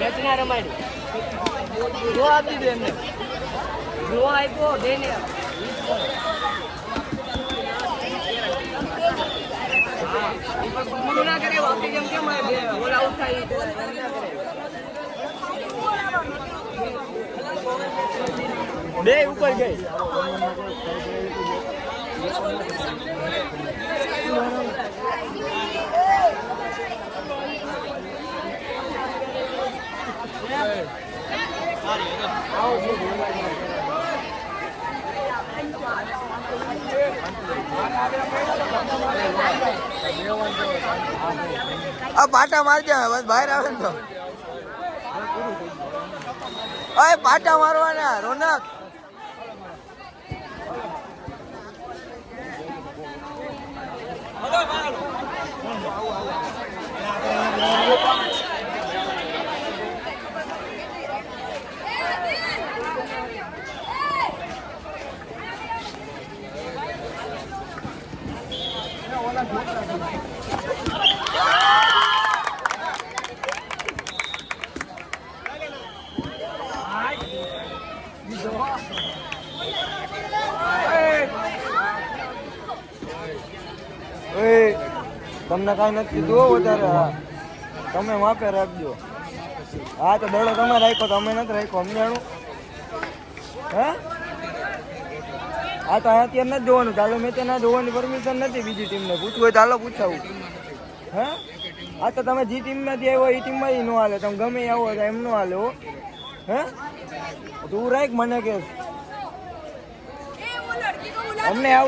મેચના રમાડી જો આપી દે એમને જો આપ્યો દે ને ના કરે વાપી જેમ કેમ બોલ આઉટ થાય બે ઉપર ગઈ પાટા મારજે બસ બહાર આવે ને તો પાટા મારવાના રોનક તમને કઈ નથી કીધું વધારે તમે માપે રાખજો હા તો દડો તમે રાખ્યો તો અમે નથી રાખ્યો સમજાણું હે હા તો અત્યારે નથી જોવાનું ચાલો મેં ત્યાં જોવાની પરમિશન નથી બીજી ટીમને પૂછવું હોય ચાલો પૂછાવું હે હા તો તમે જે ટીમમાંથી આવ્યો એ ટીમમાં ન હાલે તમે ગમે આવો તો એમ ન હાલે હો હે તું રાખ મને કે અમને આવું